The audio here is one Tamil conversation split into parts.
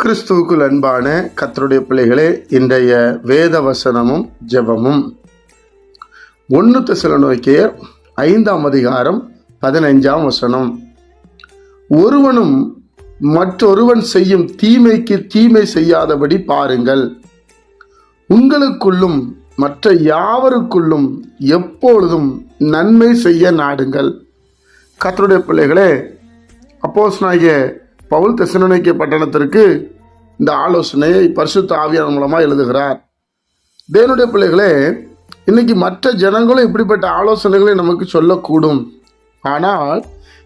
கிறிஸ்துவுக்குள் அன்பான கர்த்தருடைய பிள்ளைகளே, இன்றைய வேத வசனமும் ஜெபமும் 1 தெசலோனிக்கேயர் 5:15. ஒருவனும் மற்றொருவன் செய்யும் தீமைக்கு தீமை செய்யாதபடி பாருங்கள். உங்களுக்குள்ளும் மற்ற யாவருக்குள்ளும் எப்பொழுதும் நன்மை செய்ய நாடுங்கள். கர்த்தருடைய பிள்ளைகளே, அப்போஸ்தலனாகிய பவுல் தெசலோனிக்கே பட்டணத்திற்கு இந்த ஆலோசனையை பரிசுத்த ஆவியானவர் மூலமாக எழுதுகிறார். தேவனுடைய பிள்ளைகளே, இன்னைக்கு மற்ற ஜனங்களும் இப்படிப்பட்ட ஆலோசனைகளை நமக்கு சொல்லக்கூடும். ஆனால்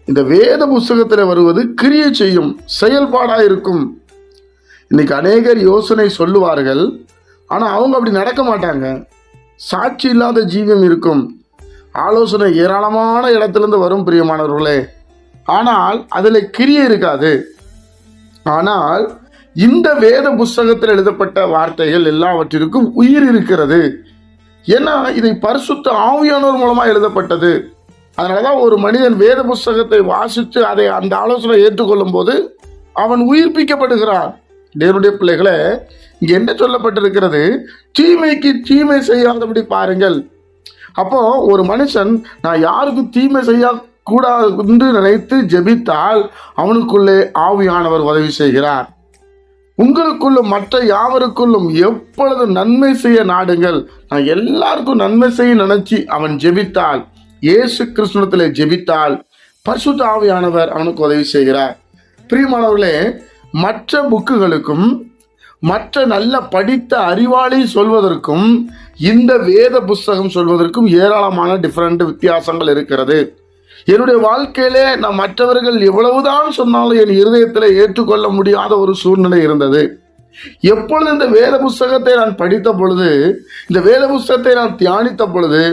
இந்த வேத புஸ்தகத்தில் வருவது கிரியை செய்யும், செயல்பாடாக இருக்கும். இன்னைக்கு அநேகர் யோசனை சொல்லுவார்கள், ஆனால் அவங்க அப்படி நடக்க மாட்டாங்க. சாட்சி இல்லாத ஜீவியம் இருக்கும். ஆலோசனை ஏராளமான இடத்திலிருந்து வரும் பிரியமானவர்களே, ஆனால் அதில் கிரியை இருக்காது. ஆனால் இந்த வேத புஸ்தகத்தில் எழுதப்பட்ட வார்த்தைகள் எல்லாவற்றிற்கும் உயிர் இருக்கிறது. ஏன்னா இதை பரிசுத்த ஆவியானவர் மூலமாக எழுதப்பட்டது. அதனாலதான் ஒரு மனிதன் வேத புஸ்தகத்தை வாசித்து அதை அந்த ஆலோசனை ஏற்றுக்கொள்ளும் போது அவன் உயிர்ப்பிக்கப்படுகிறான். தேவனுடைய பிள்ளைகளே, இங்க என்ன சொல்லப்பட்டிருக்கிறது? தீமைக்கு தீமை செய்யாதபடி பாருங்கள். அப்போ ஒரு மனுஷன் நான் யாருக்கும் தீமை செய்ய கூடாது என்று நினைத்து ஜெபித்தால் அவனுக்குள்ளே ஆவியானவர் உதவி செய்கிறார். உங்களுக்குள்ளும் மற்ற யாவருக்குள்ளும் எப்பொழுதும் நன்மை செய்ய நாடுங்கள். நான் எல்லாருக்கும் நன்மை செய்ய நினைச்சு அவன் ஜெபித்தால், இயேசு கிறிஸ்துவிலே ஜெபித்தால், பரிசுத்த ஆவியானவர் அவனுக்கு உதவி செய்கிறார். பிரியமானவர்களே, மற்ற புக்குகளுக்கும் மற்ற நல்ல படித்த அறிவாளி சொல்வதற்கும் இந்த வேத புஸ்தகம் சொல்வதற்கும் ஏராளமான வித்தியாசங்கள் இருக்கிறது. என்னுடைய வாழ்க்கையிலே நான் மற்றவர்கள் எவ்வளவுதான் சொன்னாலும் என் இருதயத்தில் ஏற்றுக்கொள்ள முடியாத ஒரு சூழ்நிலை இருந்தது. எப்பொழுது இந்த வேத புஸ்தகத்தை நான் படித்த பொழுது, இந்த வேத புஸ்தகத்தை நான் தியானித்த பொழுது,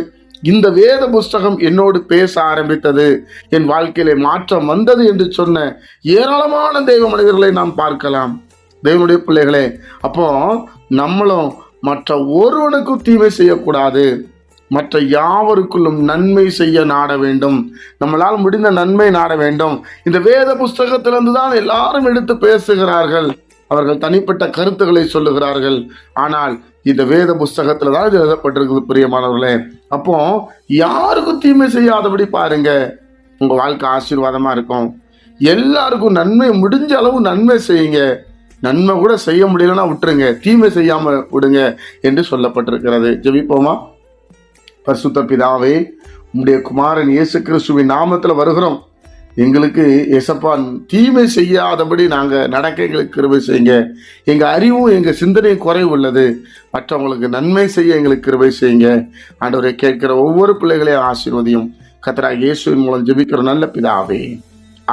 இந்த வேத புஸ்தகம் என்னோடு பேச ஆரம்பித்தது, என் வாழ்க்கையிலே மாற்றம் வந்தது என்று சொன்ன ஏராளமான தெய்வ மனிதர்களை நாம் பார்க்கலாம். தேவனுடைய பிள்ளைகளே, அப்போ நம்மளும் மற்ற ஒருவனுக்கும் தீமை செய்யக்கூடாது, மற்ற யாவருக்குள்ளும் நன்மை செய்ய நாட வேண்டும். நம்மளால் முடிந்த நன்மை நாட வேண்டும். இந்த வேத புஸ்தகத்திலிருந்து தான் எல்லாரும் எடுத்து பேசுகிறார்கள், அவர்கள் தனிப்பட்ட கருத்துக்களை சொல்லுகிறார்கள். ஆனால் இந்த வேத புஸ்தகத்துல தான் இது எழுதப்பட்டிருக்குது பிரியமானவர்களே. அப்போ யாருக்கும் தீமை செய்யாதபடி பாருங்க, உங்க வாழ்க்கை ஆசீர்வாதமா இருக்கும். எல்லாருக்கும் நன்மை, முடிஞ்ச அளவு நன்மை செய்யுங்க. நன்மை கூட செய்ய முடியலன்னா விட்டுருங்க, தீமை செய்யாம விடுங்க என்று சொல்லப்பட்டிருக்கிறது. ஜெபிப்போமா? பரிசுத்த பிதாவே, உம்முடைய குமாரன் இயேசு கிறிஸ்துவின் நாமத்தில் வருகிறோம். எங்களுக்கு ஏசப்பா தீமை செய்யாதபடி நாங்கள் நடக்க எங்களுக்கு கிருபை செய்யுங்க. எங்கள் அறிவும் எங்கள் சிந்தனையும் குறைவு உள்ளது, மற்றவங்களுக்கு நன்மை செய்ய எங்களுக்கு கிருபை செய்யுங்க. ஆண்டவரை கேட்கிற ஒவ்வொரு பிள்ளைகளையும் ஆசீர்வதியும். கர்த்தராகிய இயேசுவின் மூலம் ஜெபிக்கிற நல்ல பிதாவே,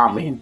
ஆமேன்.